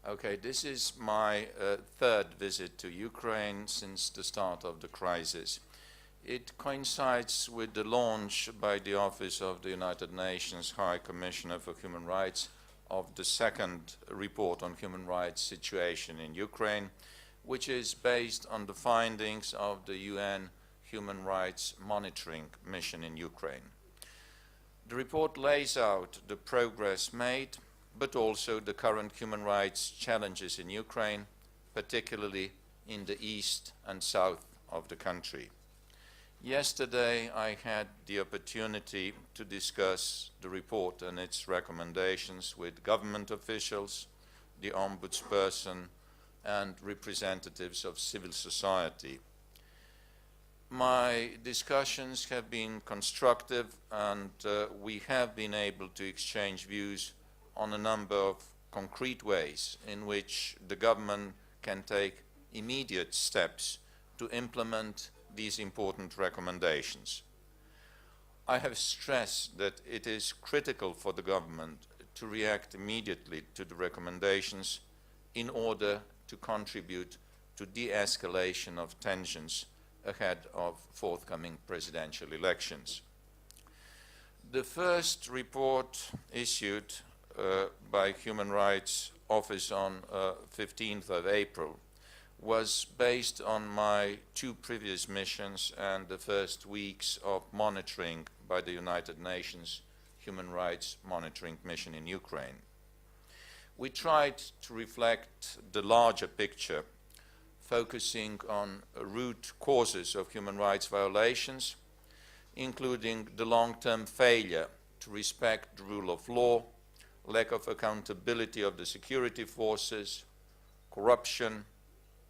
Okay, this is my third visit to Ukraine since the start of the crisis. It coincides with the launch by the Office of the United Nations High Commissioner for Human Rights of the second report on human rights situation in Ukraine, which is based on the findings of the UN Human Rights Monitoring Mission in Ukraine. The report lays out the progress made, but also the current human rights challenges in Ukraine, particularly in the east and south of the country. Yesterday, I had the opportunity to discuss the report and its recommendations with government officials, the ombudsperson, and representatives of civil society. My discussions have been constructive, and we have been able to exchange views on a number of concrete ways in which the government can take immediate steps to implement these important recommendations. I have stressed that it is critical for the government to react immediately to the recommendations in order to contribute to de-escalation of tensions ahead of forthcoming presidential elections. The first report issued by Human Rights Office on 15th of April was based on my two previous missions and the first weeks of monitoring by the United Nations Human Rights Monitoring Mission in Ukraine. We tried to reflect the larger picture, focusing on root causes of human rights violations, including the long-term failure to respect the rule of law, lack of accountability of the security forces, corruption,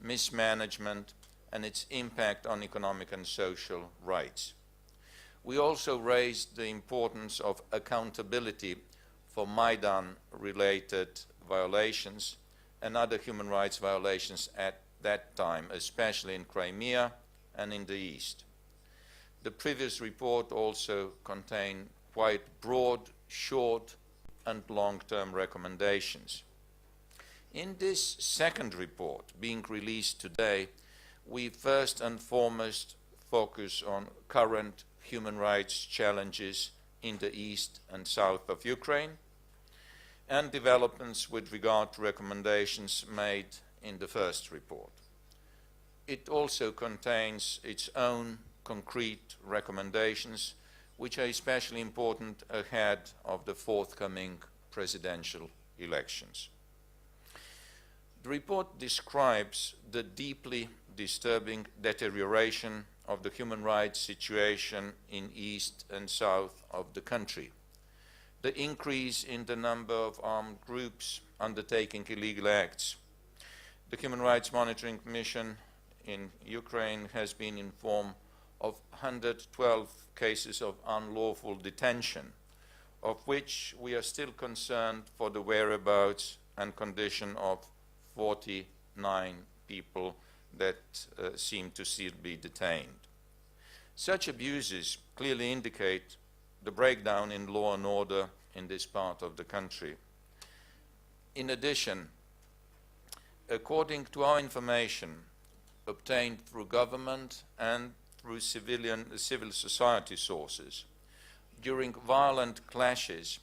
mismanagement, and its impact on economic and social rights. We also raised the importance of accountability for Maidan-related violations and other human rights violations at that time, especially in Crimea and in the East. The previous report also contained quite broad, short, and long-term recommendations. In this second report, being released today, we first and foremost focus on current human rights challenges in the east and south of Ukraine and developments with regard to recommendations made in the first report. It also contains its own concrete recommendations, which are especially important ahead of the forthcoming presidential elections. The report describes the deeply disturbing deterioration of the human rights situation in east and south of the country, the increase in the number of armed groups undertaking illegal acts. The Human Rights Monitoring Mission in Ukraine has been informed of 112 cases of unlawful detention, of which we are still concerned for the whereabouts and condition of 49 people that seem to still be detained. Such abuses clearly indicate the breakdown in law and order in this part of the country. In addition, according to our information obtained through government and through civil society sources, during violent clashes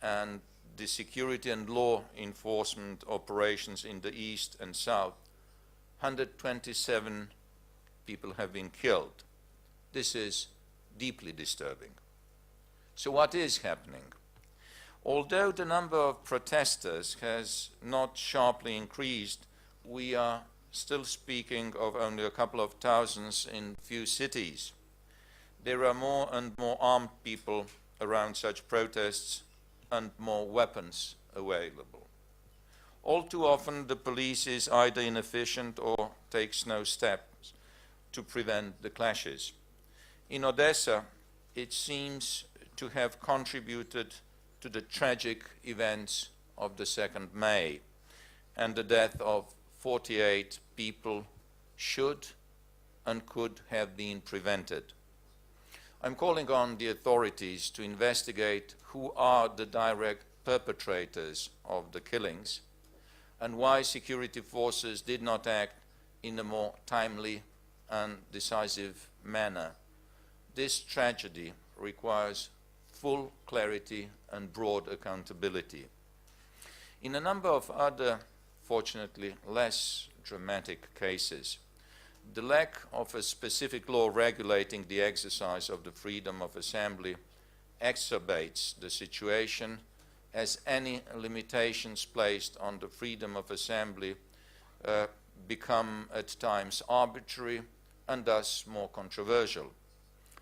and the security and law enforcement operations in the east and south, 127 people have been killed. This is deeply disturbing. So what is happening? Although the number of protesters has not sharply increased, we are still speaking of only a couple of thousands in few cities. There are more and more armed people around such protests and more weapons available. All too often the police is either inefficient or takes no steps to prevent the clashes. In Odessa, it seems to have contributed to the tragic events of the 2nd May and the death of 48 people should and could have been prevented. I'm calling on the authorities to investigate who are the direct perpetrators of the killings and why security forces did not act in a more timely and decisive manner. This tragedy requires full clarity and broad accountability. In a number of other, fortunately less dramatic cases, the lack of a specific law regulating the exercise of the freedom of assembly exacerbates the situation, as any limitations placed on the freedom of assembly become at times arbitrary and thus more controversial.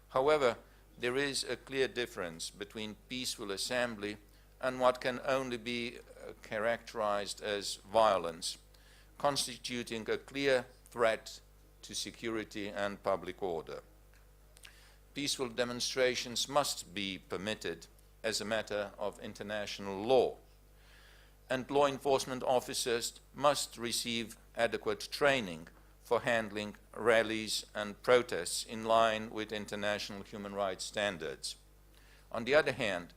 However, there is a clear difference between peaceful assembly and what can only be characterized as violence, constituting a clear threat to security and public order. Peaceful demonstrations must be permitted as a matter of international law, and law enforcement officers must receive adequate training for handling rallies and protests in line with international human rights standards. On the other hand,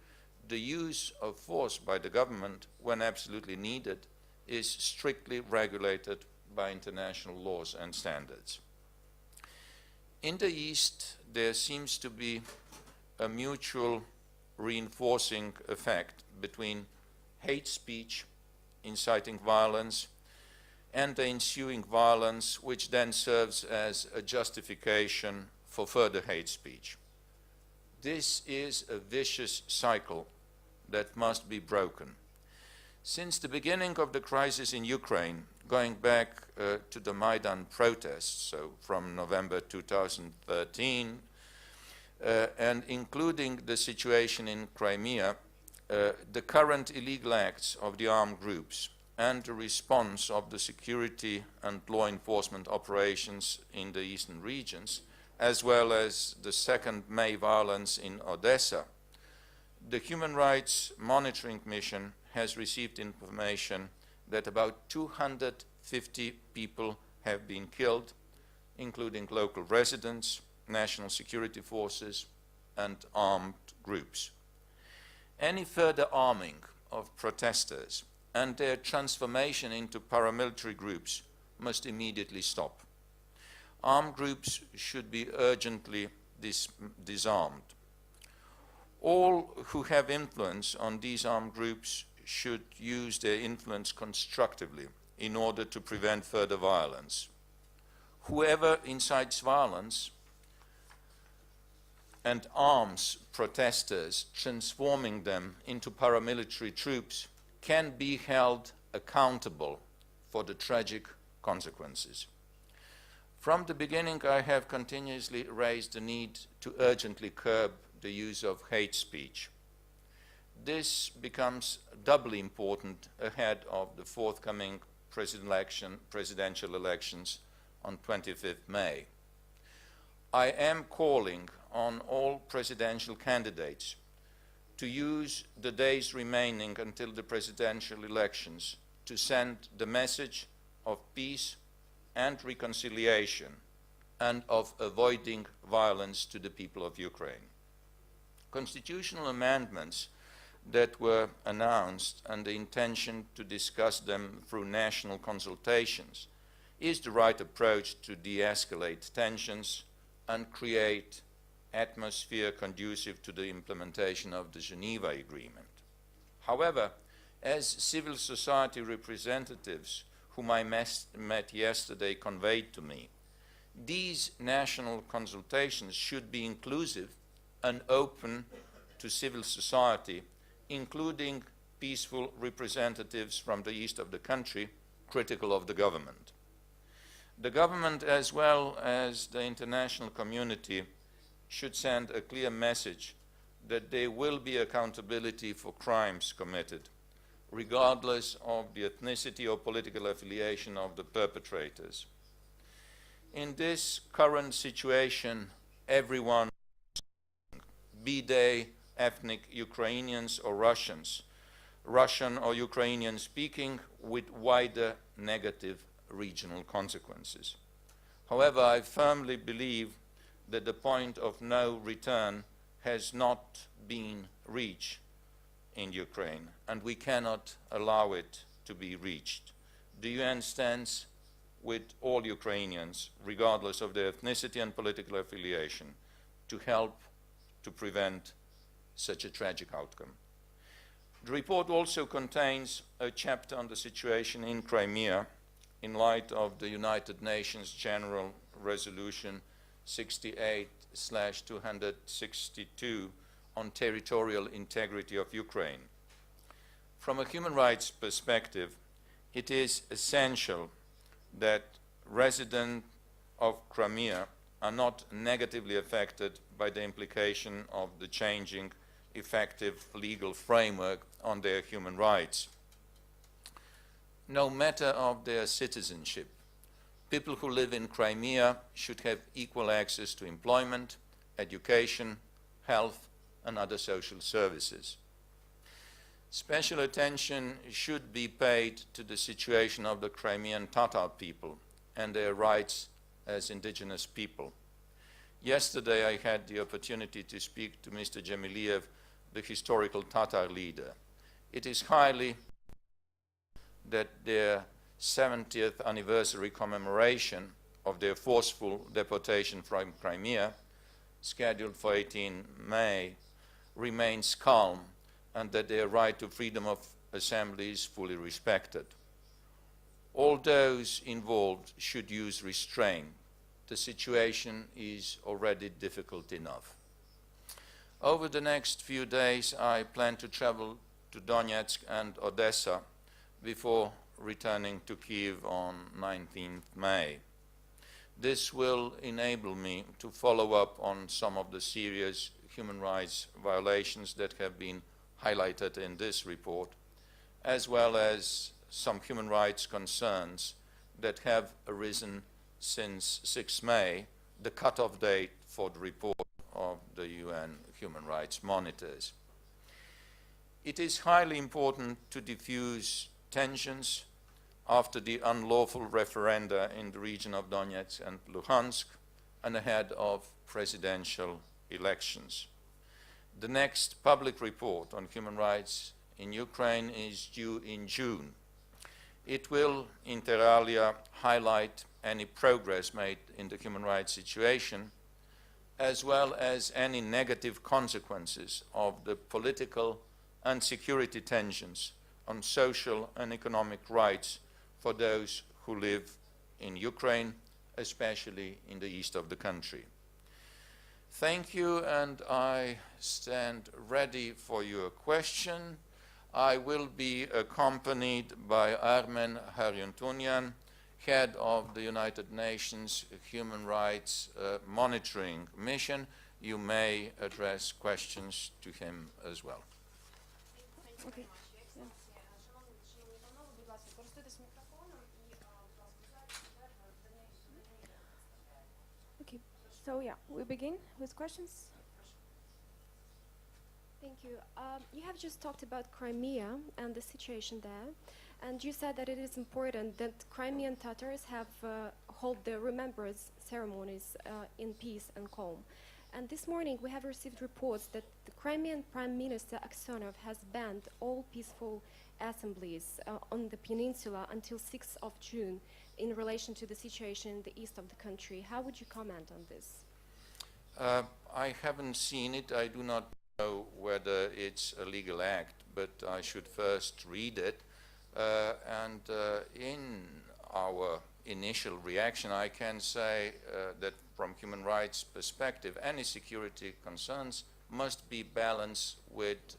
the use of force by the government, when absolutely needed, is strictly regulated by international laws and standards. In the East, there seems to be a mutual reinforcing effect between hate speech, inciting violence, and the ensuing violence, which then serves as a justification for further hate speech. This is a vicious cycle that must be broken. Since the beginning of the crisis in Ukraine, going back to the Maidan protests, so from November 2013, and including the situation in Crimea, the current illegal acts of the armed groups and the response of the security and law enforcement operations in the eastern regions, as well as the second May violence in Odessa, the Human Rights Monitoring Mission has received information that about 250 people have been killed, including local residents, national security forces, and armed groups. Any further arming of protesters and their transformation into paramilitary groups must immediately stop. Armed groups should be urgently disarmed. All who have influence on these armed groups should use their influence constructively in order to prevent further violence. Whoever incites violence and arms protesters, transforming them into paramilitary troops, can be held accountable for the tragic consequences. From the beginning, I have continuously raised the need to urgently curb the use of hate speech. This becomes doubly important ahead of the forthcoming presidential elections on 25th May. I am calling on all presidential candidates to use the days remaining until the presidential elections to send the message of peace and reconciliation and of avoiding violence to the people of Ukraine. Constitutional amendments that were announced and the intention to discuss them through national consultations is the right approach to de-escalate tensions and create atmosphere conducive to the implementation of the Geneva Agreement. However, as civil society representatives whom I met yesterday conveyed to me, these national consultations should be inclusive and open to civil society, including peaceful representatives from the east of the country critical of the government. The government, as well as the international community, should send a clear message that there will be accountability for crimes committed, regardless of the ethnicity or political affiliation of the perpetrators. In this current situation, everyone, be they ethnic Ukrainians or Russians, Russian or Ukrainian speaking, with wider negative regional consequences. However, I firmly believe that the point of no return has not been reached in Ukraine, and we cannot allow it to be reached. The UN stands with all Ukrainians, regardless of their ethnicity and political affiliation, to help to prevent such a tragic outcome. The report also contains a chapter on the situation in Crimea in light of the United Nations General Resolution 68/262 on territorial integrity of Ukraine. From a human rights perspective, it is essential that residents of Crimea are not negatively affected by the implication of the changing effective legal framework on their human rights. No matter of their citizenship, people who live in Crimea should have equal access to employment, education, health, and other social services. Special attention should be paid to the situation of the Crimean Tatar people and their rights as indigenous people. Yesterday I had the opportunity to speak to Mr. Dzhemiliev, the historical Tatar leader. It is highly that their 70th anniversary commemoration of their forceful deportation from Crimea, scheduled for 18 May, remains calm, and that their right to freedom of assembly is fully respected. All those involved should use restraint. The situation is already difficult enough. Over the next few days, I plan to travel to Donetsk and Odessa before returning to Kiev on 19th May. This will enable me to follow up on some of the serious human rights violations that have been highlighted in this report, as well as some human rights concerns that have arisen since 6 May, the cutoff date for the report of the UN Human Rights Monitors. It is highly important to diffuse tensions after the unlawful referenda in the region of Donetsk and Luhansk and ahead of presidential elections. The next public report on human rights in Ukraine is due in June. It will, inter alia, highlight any progress made in the human rights situation, as well as any negative consequences of the political and security tensions on social and economic rights for those who live in Ukraine, especially in the east of the country. Thank you, and I stand ready for your question. I will be accompanied by Armen Harutyunyan, head of the United Nations Human Rights Monitoring Mission. You may address questions to him as well. Okay. Okay, so yeah, we begin with questions. Thank you. You have just talked about Crimea and the situation there, and you said that it is important that Crimean Tatars have hold the remembrance ceremonies in peace and calm. And this morning we have received reports that the Crimean Prime Minister Aksyonov has banned all peaceful assemblies on the peninsula until 6th of June in relation to the situation in the east of the country. How would you comment on this? I haven't seen it. I do not know whether it's a legal act, but I should first read it. In our initial reaction, I can say that from human rights perspective, any security concerns must be balanced with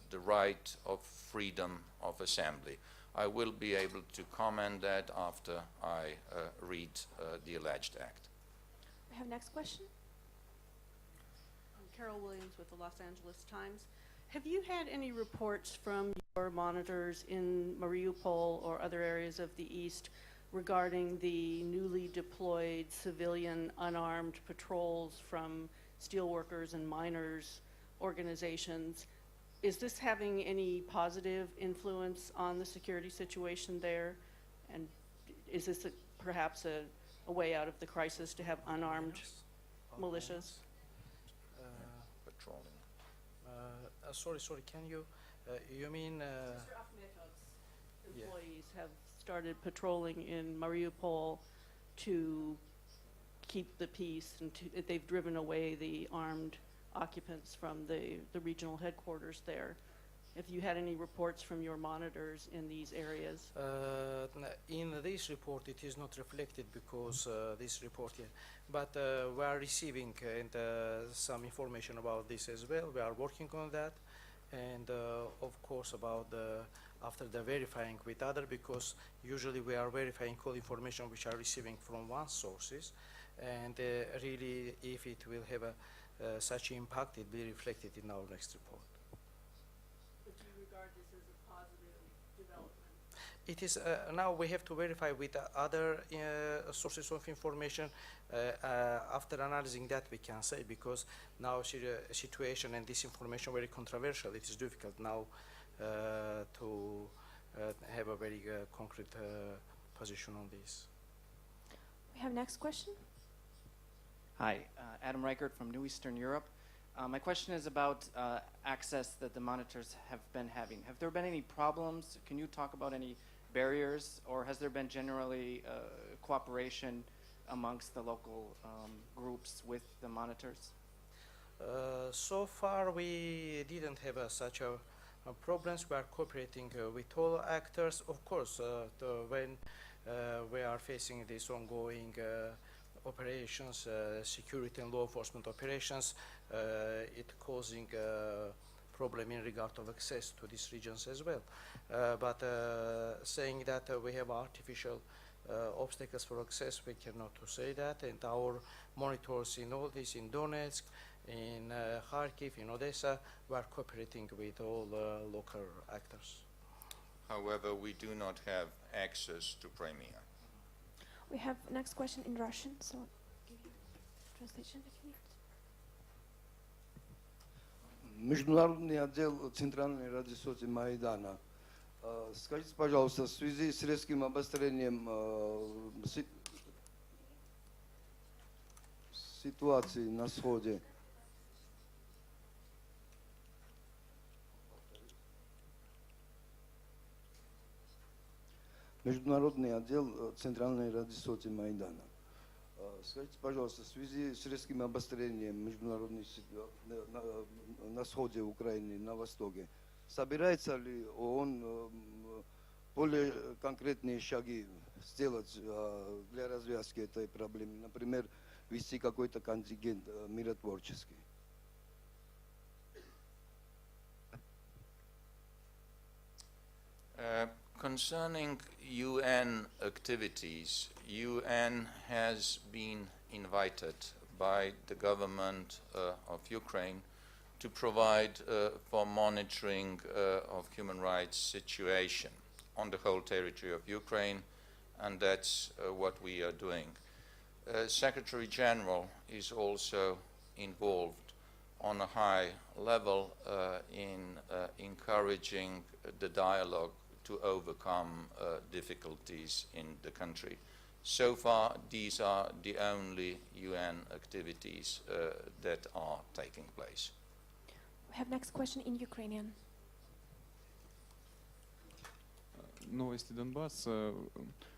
the right of freedom of assembly. I will be able to comment that after I read the alleged act. We have next question. Carol Williams with the Los Angeles Times. Have you had any reports from your monitors in Mariupol or other areas of the east regarding the newly deployed civilian unarmed patrols from steelworkers and miners organizations? Is this having any positive influence on the security situation there? And is this perhaps a way out of the crisis to have unarmed militias? Patrolling. Sorry, can you, you mean... Mr. Akhmetov's employees have started patrolling in Mariupol to keep the peace, and they've driven away the armed occupants from the regional headquarters there. Have you had any reports from your monitors in these areas? In this report, it is not reflected because this report, but we are receiving some information about this as well. We are working on that, and of course about after the verifying with other, because usually we are verifying all information which are receiving from one sources, and really if it will have such impact, it will be reflected in our next report. Would you regard this as a positive development? It is now we have to verify with other sources of information. After analyzing that, we can say, because now situation and this information very controversial. It is difficult now to have a very concrete position on this. We have next question. Hi, Adam Reichert from New Eastern Europe. My question is about access that the monitors have been having. Have there been any problems? Can you talk about any barriers, or has there been generally cooperation amongst the local groups with the monitors? So far, we didn't have such problems. We are cooperating with all actors. Of course, when we are facing these ongoing operations, security and law enforcement operations, it causing problem in regard of access to these regions as well. But saying that we have artificial obstacles for access, we cannot to say that. And our monitors in all this, in Donetsk, in Kharkiv, in Odessa, we are cooperating with all local actors. However, we do not have access to Crimea. We have next question in Russian, so I'll give you translation if you need. Международный отдел Центральной радиосоти Майдана. Скажите, пожалуйста, в связи с резким обострением ситуации на Сходе, Международный отдел Центральной радиосоти Майдана. Скажите, пожалуйста, в связи с резким обострением международной ситуации на Сходе Украины, на Востоке, собирается ли ООН более конкретные шаги сделать для развязки этой проблемы? Например, ввести какой-то контингент миротворческий? Concerning UN activities, UN has been invited by the government of Ukraine to provide for monitoring of human rights situation on the whole territory of Ukraine, and that's what we are doing. Secretary General is also involved on a high level in encouraging the dialogue to overcome difficulties in the country. So far, these are the only UN activities that are taking place. We have next question in Ukrainian. Новости Донбасса.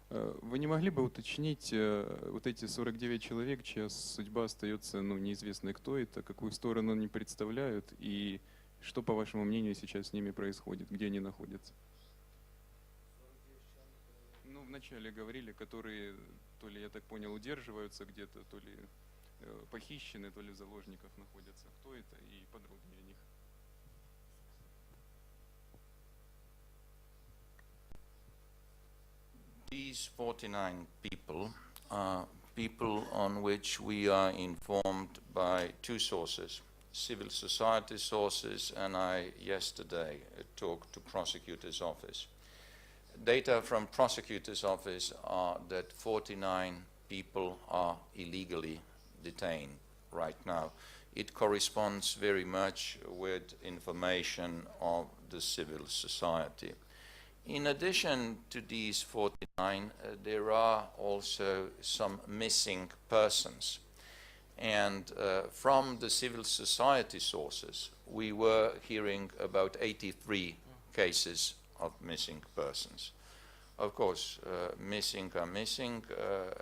Вы не могли бы уточнить вот эти 49 человек, чья судьба остается неизвестной, кто это, какую сторону они представляют, и что, по вашему мнению, сейчас с ними происходит, где они находятся? Вначале говорили, которые, то ли, я так понял, удерживаются где-то, то ли похищены, то ли в заложниках находятся. Кто это и подробнее о них? These 49 people are people on which we are informed by two sources, civil society sources, and I yesterday talked to prosecutor's office. Data from prosecutor's office are that 49 people are illegally detained right now. It corresponds very much with information of the civil society. In addition to these 49, there are also some missing persons. And from the civil society sources, we were hearing about 83 cases of missing persons. Of course, missing are missing,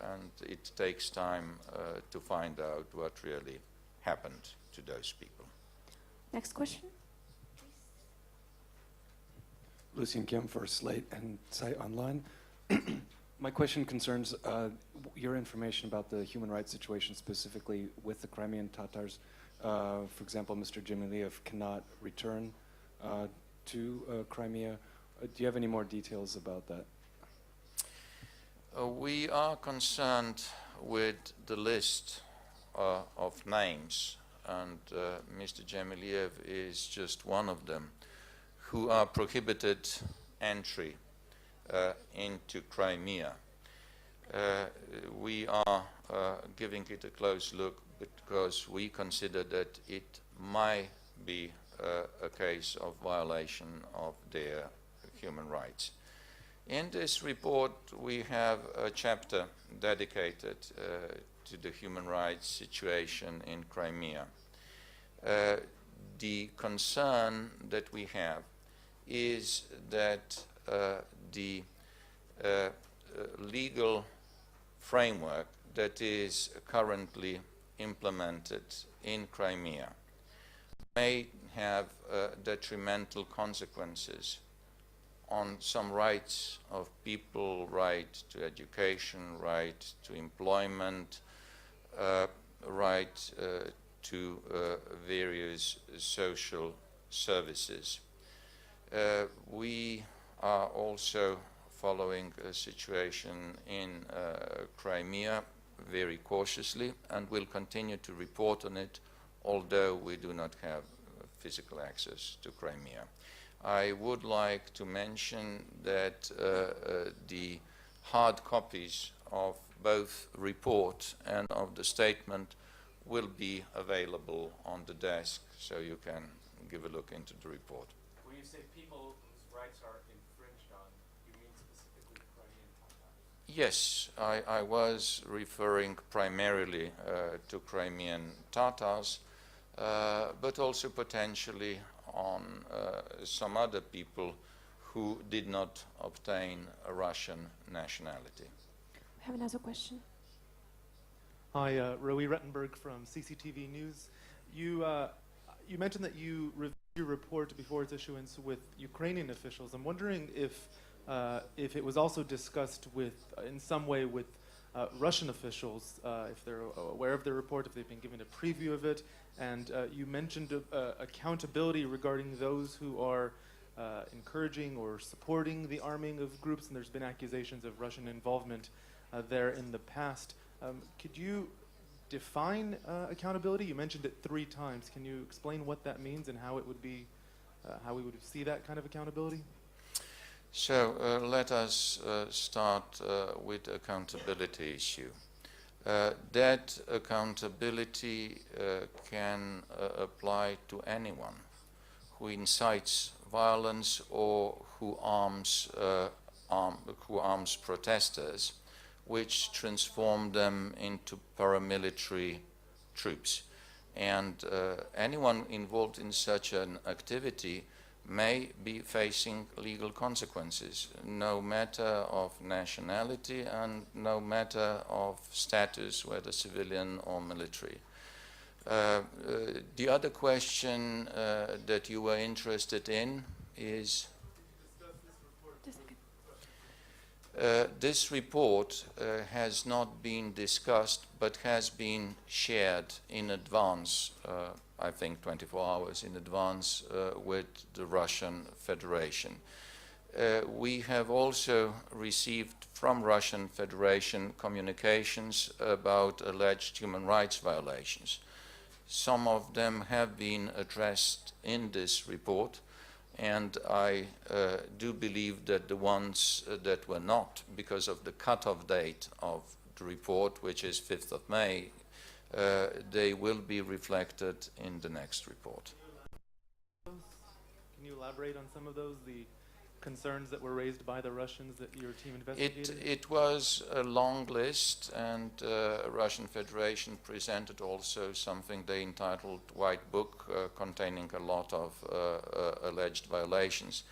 and it takes time to find out what really happened to those people. Next question. Lucian Kim for Slate and Site Online. My question concerns your information about the human rights situation specifically with the Crimean Tatars. For example, Mr. Dzhemiliev cannot return to Crimea. Do you have any more details about that? We are concerned with the list of names, and Mr. Dzhemiliev is just one of them, who are prohibited entry into Crimea. We are giving it a close look because we consider that it might be a case of violation of their human rights. In this report, we have a chapter dedicated to the human rights situation in Crimea. The concern that we have is that the legal framework that is currently implemented in Crimea may have detrimental consequences on some rights of people, right to education, right to employment, right to various social services. We are also following a situation in Crimea very cautiously and will continue to report on it, although we do not have physical access to Crimea. I would like to mention that the hard copies of both report and of the statement will be available on the desk, so you can give a look into the report. When you say people whose rights are infringed on, you mean specifically Crimean Tatars? Yes, I was referring primarily to Crimean Tatars, but also potentially on some other people who did not obtain a Russian nationality. We have another question. Hi, Roe Rettenberg from CCTV News. You mentioned that you reviewed your report before its issuance with Ukrainian officials. I'm wondering if it was also discussed with, in some way, with Russian officials, if they're aware of the report, if they've been given a preview of it. And you mentioned accountability regarding those who are encouraging or supporting the arming of groups, and there's been accusations of Russian involvement there in the past. Could you define accountability? You mentioned it 3 times. Can you explain what that means and how it would be, how we would see that kind of accountability? So let us start with the accountability issue. That accountability can apply to anyone who incites violence or who arms protesters, which transform them into paramilitary troops. And anyone involved in such an activity may be facing legal consequences, no matter of nationality and no matter of status, whether civilian or military. The other question that you were interested in is? This report has not been discussed, but has been shared in advance, I think 24 hours in advance, with the Russian Federation. We have also received from Russian Federation communications about alleged human rights violations. Some of them have been addressed in this report, and I do believe that the ones that were not, because of the cutoff date of the report, which is 5th of May, they will be reflected in the next report. Can you elaborate on some of those, the concerns that were raised by the Russians that your team investigated? It was a long list, and Russian Federation presented also something they entitled White Book, containing a lot of alleged violations.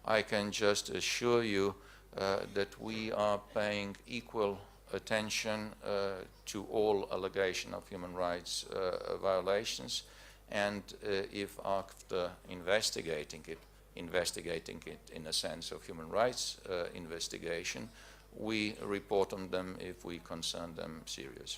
I can just assure you that we are paying equal attention to all allegations of human rights violations, and if after investigating it in a sense of human rights investigation, we report on them if we consider them serious.